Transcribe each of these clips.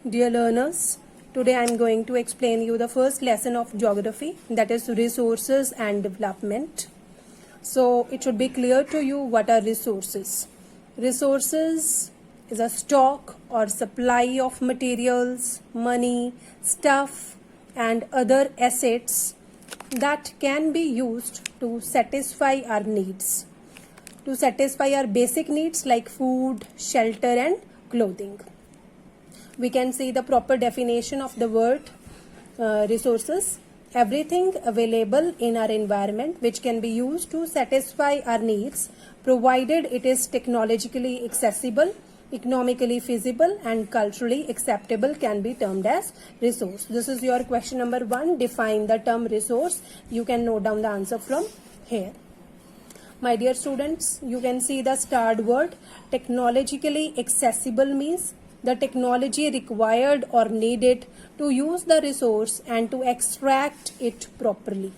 Dear learners, today I am going to explain you the first lesson of geography, that is resources and development. So it should be clear to you what are resources. Resources is a stock or supply of materials, money, stuff and other assets that can be used to satisfy our needs. To satisfy our basic needs like food, shelter and clothing. We can see the proper definition of the word resources. Everything available in our environment which can be used to satisfy our needs, provided it is technologically accessible, economically feasible and culturally acceptable, can be termed as resource. This is your question number 1. Define the term resource. You can note down the answer from here. My dear students, you can see the starred word. Technologically accessible means the technology required or needed to use the resource and to extract it properly.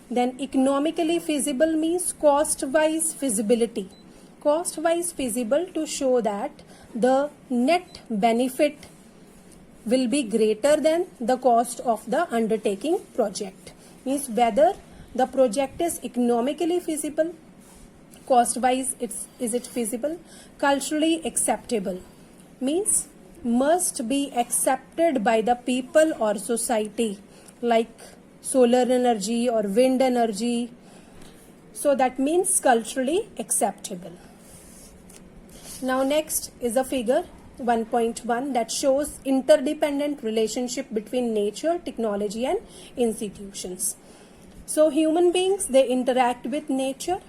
Then economically feasible means cost-wise feasibility. Cost-wise feasible to show that the net benefit will be greater than the cost of the undertaking project. Means whether the project is economically feasible, cost-wise is it feasible, culturally acceptable. Means must be accepted by the people or society, like solar energy or wind energy. So that means culturally acceptable. Now next is a figure 1.1 that shows interdependent relationship between nature, technology and institutions. So human beings, they interact with nature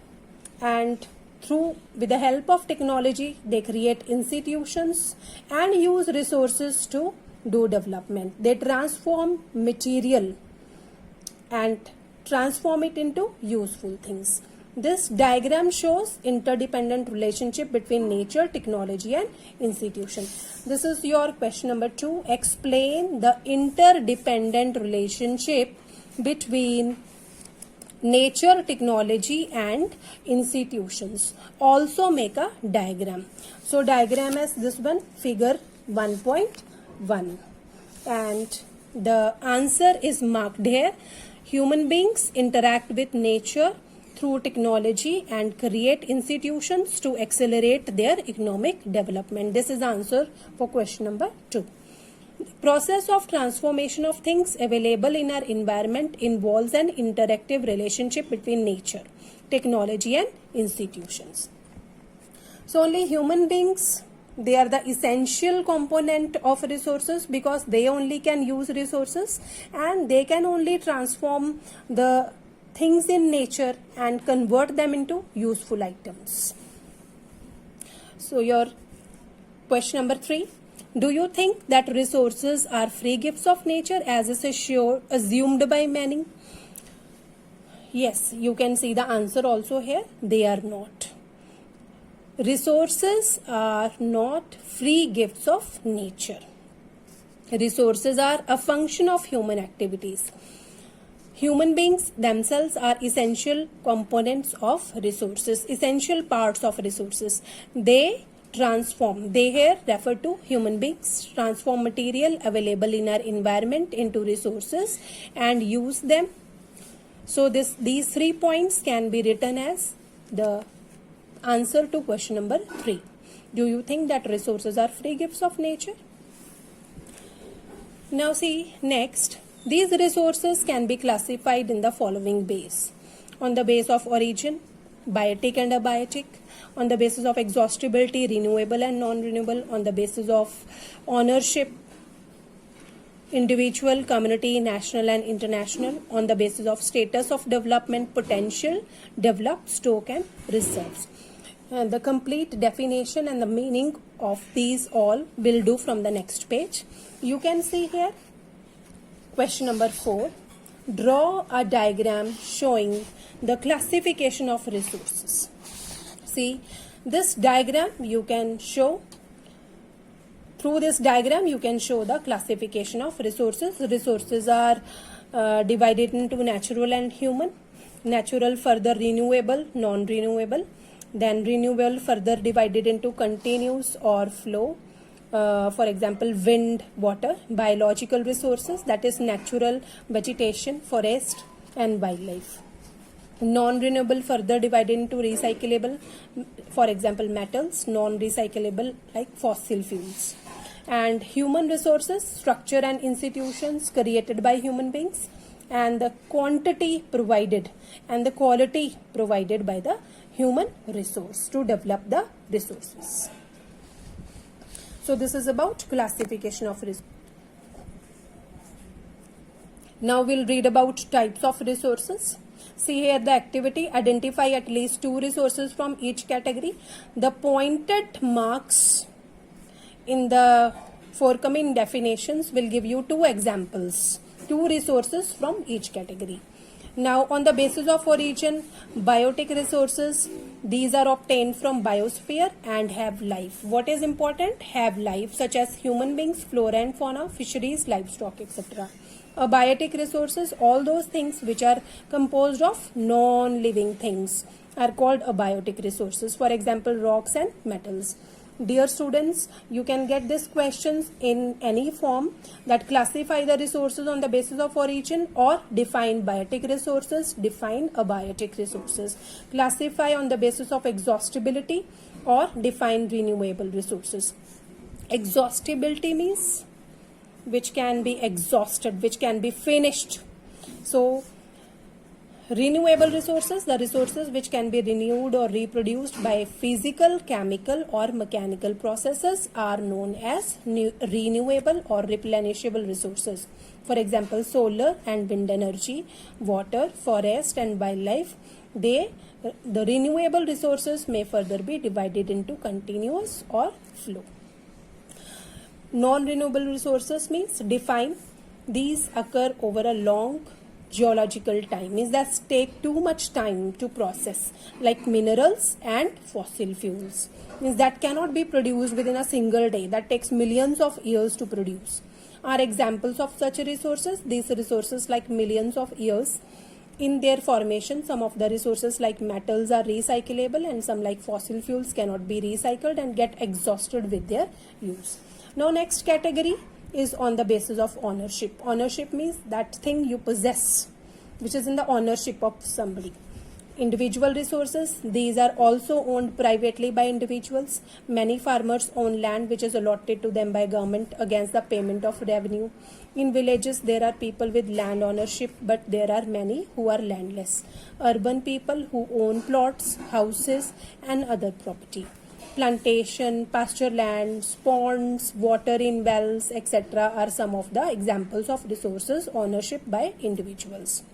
and with the help of technology, they create institutions and use resources to do development. They transform material and transform it into useful things. This diagram shows interdependent relationship between nature, technology and institution. This is your question number 2. Explain the interdependent relationship between nature, technology and institutions. Also make a diagram. So diagram is this one, figure 1.1, and the answer is marked here. Human beings interact with nature through technology and create institutions to accelerate their economic development. This is the answer for question number 2. Process of transformation of things available in our environment involves an interactive relationship between nature, technology and institutions. So only human beings, they are the essential component of resources because they only can use resources and they can only transform the things in nature and convert them into useful items. So your question number 3. Do you think that resources are free gifts of nature as is assumed by many? Yes, you can see the answer also here. They are not. Resources are not free gifts of nature. Resources are a function of human activities. Human beings themselves are essential components of resources, essential parts of resources. They transform, they here refer to human beings, transform material available in our environment into resources and use them. So these 3 points can be written as the answer to question number 3. Do you think that resources are free gifts of nature? Now see next, these resources can be classified in the following ways. On the base of origin, biotic and abiotic, on the basis of exhaustibility, renewable and non-renewable, on the basis of ownership, individual, community, national and international, on the basis of status of development, potential, developed, stock and reserves. And the complete definition and the meaning of these all will do from the next page. You can see here question number 4. Draw a diagram showing the classification of resources. See, this diagram you can show, through this diagram you can show the classification of resources. Resources are divided into natural and human. Natural further renewable, non-renewable. Then renewable further divided into continuous or flow. for example, wind, water. Biological resources, that is natural vegetation, forest and wildlife. Non-renewable further divided into recyclable, for example, metals. Non-recyclable like fossil fuels. And human resources, structure and institutions created by human beings, and the quantity provided and the quality provided by the human resource to develop the resources. So this is about classification of resources. Now we'll read about types of resources. See here the activity, identify at least 2 resources from each category. The pointed marks in the foregoing definitions will give you 2 examples, 2 resources from each category. Now on the basis of origin, biotic resources, these are obtained from biosphere and have life. What is important? Have life, such as human beings, flora and fauna, fisheries, livestock, etc. Abiotic resources, all those things which are composed of non-living things are called abiotic resources. For example, rocks and metals. Dear students, you can get these questions in any form, that classify the resources on the basis of origin, or define biotic resources, define abiotic resources, classify on the basis of exhaustibility, or define renewable resources. Exhaustibility means which can be exhausted, which can be finished. So renewable resources, the resources which can be renewed or reproduced by physical, chemical or mechanical processes are known as renewable or replenishable resources. For example, solar and wind energy, water, forest and wildlife. The renewable resources may further be divided into continuous or flow. Non-renewable resources means define. These occur over a long geological time, means that take too much time to process, like minerals and fossil fuels, means that cannot be produced within a single day, that takes millions of years to produce. Are examples of such resources, these resources like millions of years in their formation. Some of the resources like metals are recyclable, and some like fossil fuels cannot be recycled and get exhausted with their use. Now next category is on the basis of ownership. Ownership means that thing you possess, which is in the ownership of somebody. Individual resources, these are also owned privately by individuals. Many farmers own land which is allotted to them by government against the payment of revenue. In villages there are people with land ownership, but there are many who are landless. Urban people who own plots, houses and other property. Plantation, pasture lands, ponds, water in wells, etc. are some of the examples of resources ownership by individuals.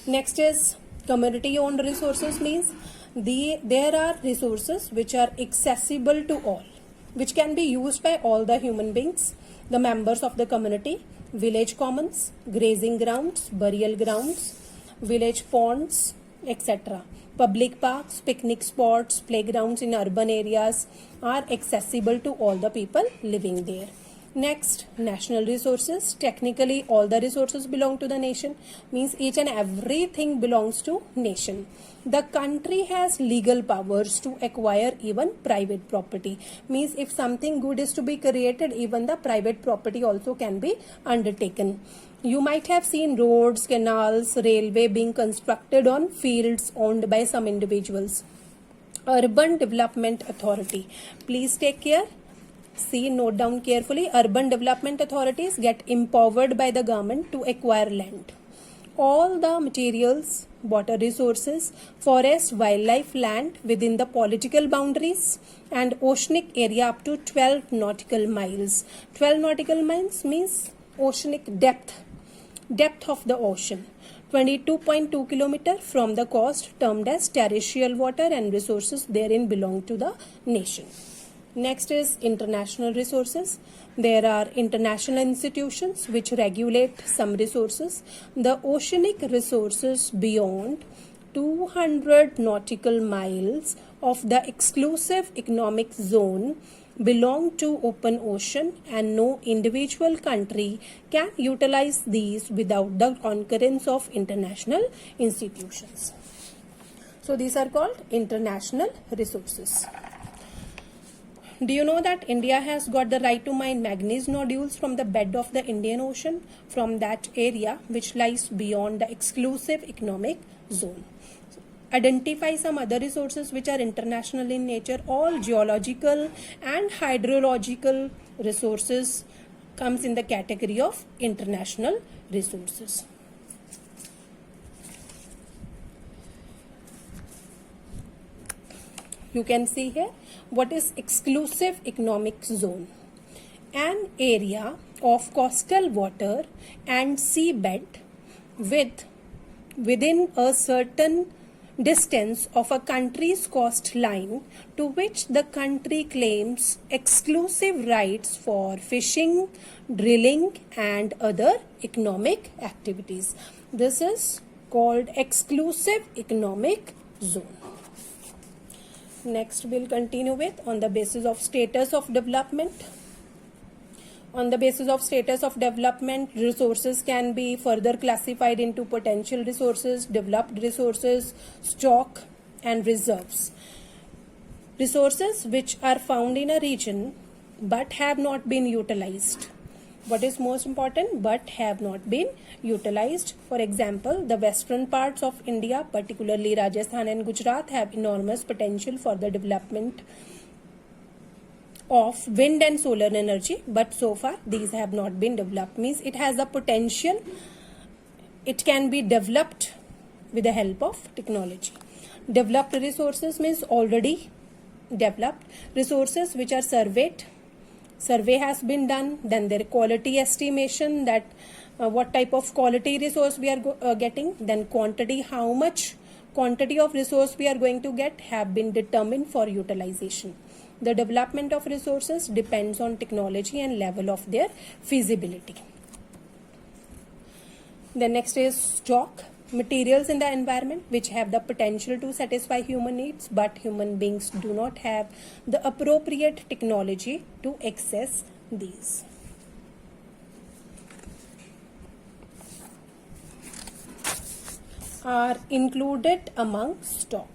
Next is community owned resources, means there are resources which are accessible to all, which can be used by all the human beings, the members of the community. Village commons, grazing grounds, burial grounds, village ponds, etc. Public parks, picnic spots, playgrounds in urban areas are accessible to all the people living there. Next, national resources. Technically, all the resources belong to the nation, means each and everything belongs to nation. The country has legal powers to acquire even private property, means if something good is to be created, even the private property also can be undertaken. You might have seen roads, canals, railway being constructed on fields owned by some individuals. Urban Development Authority. Please take care. See, note down carefully. Urban development authorities get empowered by the government to acquire land. All the materials, water resources, forest, wildlife, land within the political boundaries, and oceanic area up to 12 nautical miles. 12 nautical miles means oceanic depth of the ocean. 22.2 kilometer from the coast, termed as terrestrial water, and resources therein belong to the nation. Next is international resources. There are international institutions which regulate some resources. The oceanic resources beyond 200 nautical miles of the exclusive economic zone belong to open ocean, and no individual country can utilize these without the concurrence of international institutions. So these are called international resources. Do you know that India has got the right to mine manganese nodules from the bed of the Indian Ocean, from that area which lies beyond the exclusive economic zone? Identify some other resources which are international in nature. All geological and hydrological resources comes in the category of international resources. You can see here what is exclusive economic zone. An area of coastal water and seabed within a certain distance of a country's coastline to which the country claims exclusive rights for fishing, drilling and other economic activities. This is called exclusive economic zone. Next we'll continue with on the basis of status of development. On the basis of status of development, resources can be further classified into potential resources, developed resources, stock and reserves. Resources which are found in a region but have not been utilized. What is most important? But have not been utilized. For example, the western parts of India, particularly Rajasthan and Gujarat, have enormous potential for the development of wind and solar energy, but so far these have not been developed. Means it has a potential, it can be developed with the help of technology. Developed resources means already developed resources which are surveyed. Survey has been done, then their quality estimation, that what type of quality resource we are getting, then quantity, how much quantity of resource we are going to get, have been determined for utilization. The development of resources depends on technology and level of their feasibility. The next is stock. Materials in the environment which have the potential to satisfy human needs, but human beings do not have the appropriate technology to access these. Are included among stock.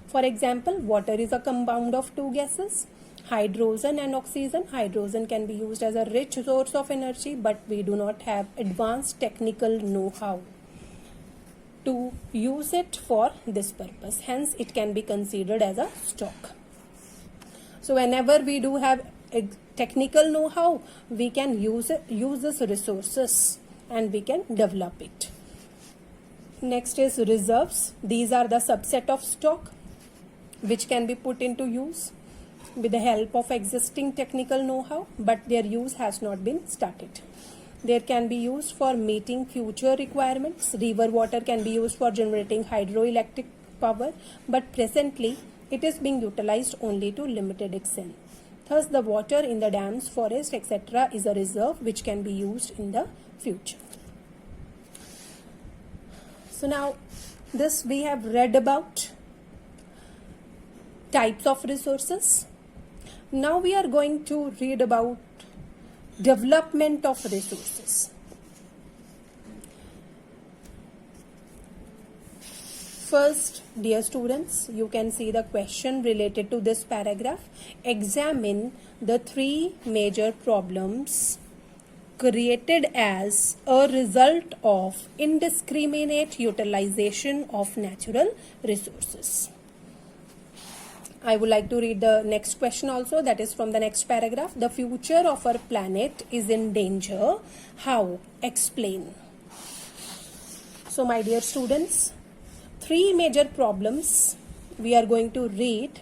For example, water is a compound of two gases, hydrogen and oxygen. Hydrogen can be used as a rich source of energy, but we do not have advanced technical know-how to use it for this purpose. Hence, it can be considered as a stock. So, whenever we do have a technical know-how, we can use these resources and we can develop it. Next is reserves. These are the subset of stock which can be put into use with the help of existing technical know-how, but their use has not been started. They can be used for meeting future requirements. River water can be used for generating hydroelectric power, but presently it is being utilized only to limited extent. Thus, the water in the dams, forest, etc. is a reserve which can be used in the future. So now, this we have read about types of resources. Now we are going to read about development of resources. First, dear students, you can see the question related to this paragraph. Examine the three major problems created as a result of indiscriminate utilization of natural resources. I would like to read the next question also, that is from the next paragraph. The future of our planet is in danger. How? Explain. So, my dear students, three major problems we are going to read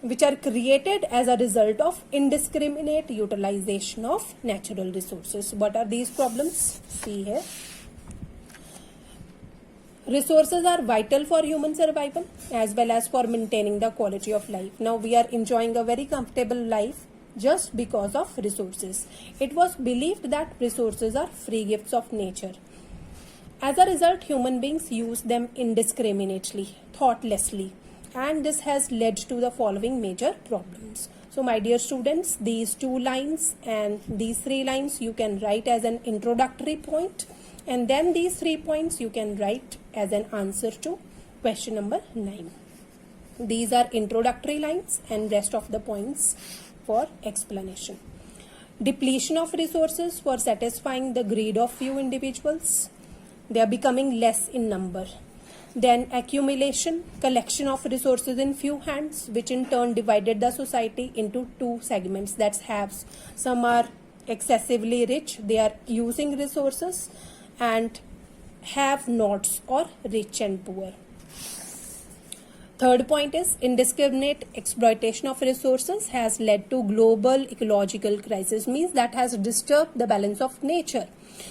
which are created as a result of indiscriminate utilization of natural resources. What are these problems? See here. Resources are vital for human survival as well as for maintaining the quality of life. Now we are enjoying a very comfortable life just because of resources. It was believed that resources are free gifts of nature. As a result, human beings use them indiscriminately, thoughtlessly, and this has led to the following major problems. So my dear students, these 2 lines and these 3 lines you can write as an introductory point, and then these 3 points you can write as an answer to question number 9. These are introductory lines and rest of the points for explanation. Depletion of resources for satisfying the greed of few individuals. They are becoming less in number. Then accumulation, collection of resources in few hands, which in turn divided the society into two segments. That's haves. Some are excessively rich, they are using resources, and have-nots or rich and poor. Third point is indiscriminate exploitation of resources has led to global ecological crisis, means that has disturbed the balance of nature,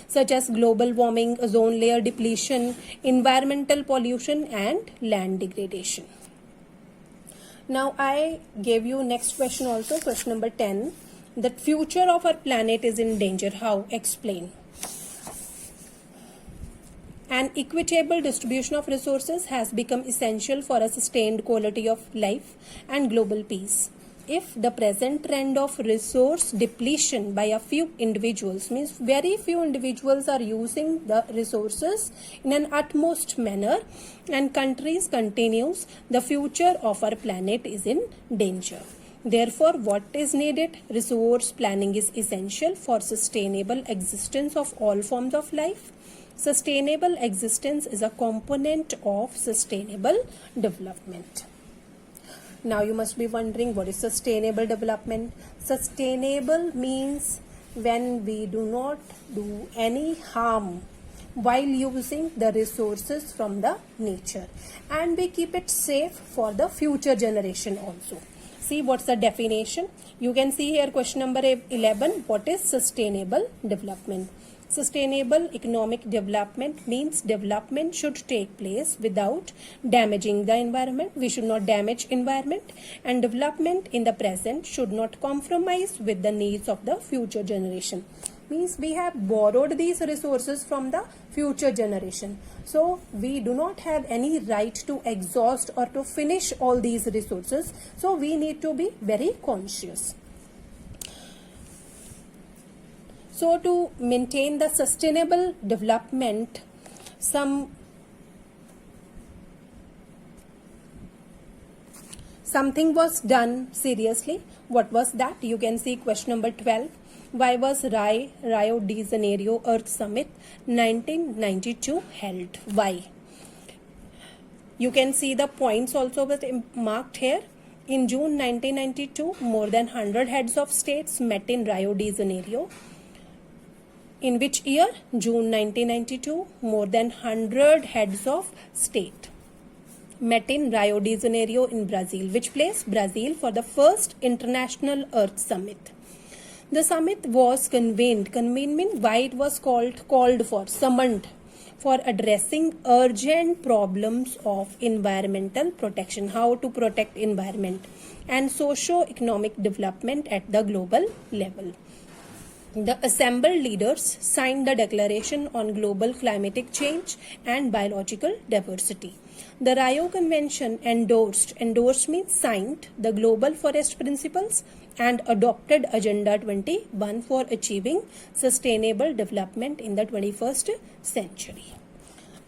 such as global warming, ozone layer depletion, environmental pollution and land degradation. Now I gave you next question also, question number 10. The future of our planet is in danger. How? Explain. An equitable distribution of resources has become essential for a sustained quality of life and global peace. If the present trend of resource depletion by a few individuals, means very few individuals are using the resources in an utmost manner, and countries continues, the future of our planet is in danger. Therefore, what is needed? Resource planning is essential for sustainable existence of all forms of life. Sustainable existence is a component of sustainable development. Now you must be wondering, what is sustainable development? Sustainable means when we do not do any harm while using the resources from the nature, and we keep it safe for the future generation also. See what's the definition. You can see here question number 11. What is sustainable development? Sustainable economic development means development should take place without damaging the environment. We should not damage environment, and development in the present should not compromise with the needs of the future generation. Means we have borrowed these resources from the future generation. So we do not have any right to exhaust or to finish all these resources. So we need to be very conscious. So to maintain the sustainable development, something was done seriously. What was that? You can see question number 12. Why was Rio de Janeiro Earth Summit 1992 held? Why? You can see the points also with marked here. In June 1992, more than 100 heads of states met in Rio de Janeiro. In which year? June 1992. More than 100 heads of state met in Rio de Janeiro in Brazil. Which place? Brazil, for the first International Earth Summit. The summit was convened. Convened means why it was called for, summoned, for addressing urgent problems of environmental protection, how to protect environment, and socio-economic development at the global level. The assembled leaders signed the Declaration on Global Climatic Change and Biological Diversity. The Rio Convention endorsed means signed, the Global Forest Principles and adopted Agenda 21 for achieving sustainable development in the 21st century.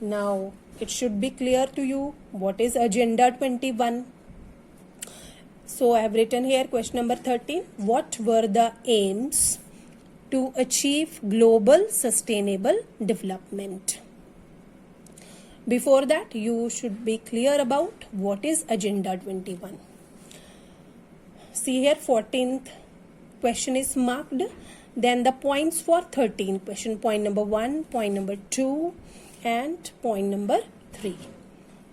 Now, it should be clear to you what is Agenda 21. So, I have written here question number 13. What were the aims to achieve global sustainable development? Before that, you should be clear about what is Agenda 21. See here, 14th question is marked. Then the points for 13th question, point number 1, point number 2 and point number 3.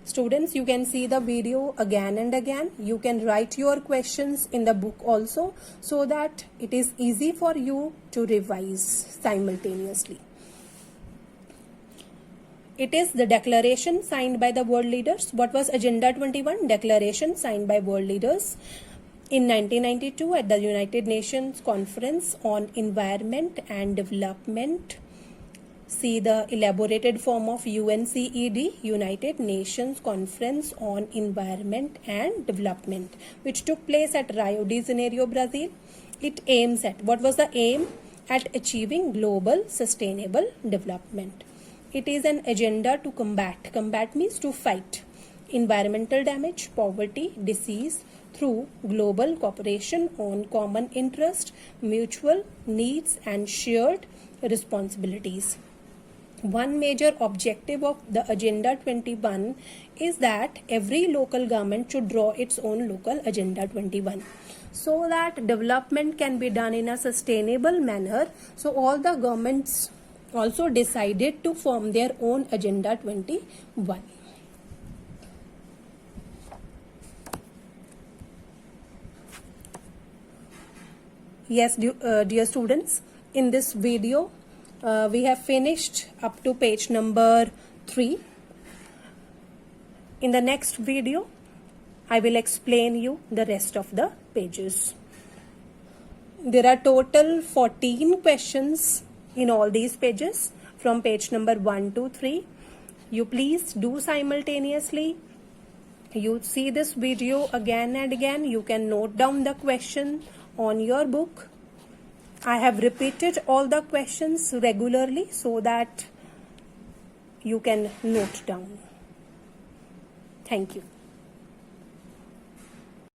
Students, you can see the video again and again. You can write your questions in the book also, so that it is easy for you to revise simultaneously. It is the declaration signed by the world leaders. What was Agenda 21? Declaration signed by world leaders in 1992 at the United Nations Conference on Environment and Development. See the elaborated form of UNCED, United Nations Conference on Environment and Development, which took place at Rio de Janeiro, Brazil. It aims at, what was the aim? At achieving global sustainable development. It is an agenda to combat. Combat means to fight. environmental damage, poverty, disease through global cooperation on common interest, mutual needs, and shared responsibilities. One major objective of the Agenda 21 is that every local government should draw its own local Agenda 21 so that development can be done in a sustainable manner. So all the governments also decided to form their own Agenda 21. Yes, dear students, in this video we have finished up to page number 3. In the next video I will explain you the rest of the pages. There are total 14 questions in all these pages from page number 1 to 3. You please do simultaneously. You see this video again and again. You can note down the question on your book. I have repeated all the questions regularly so that you can note down. Thank you.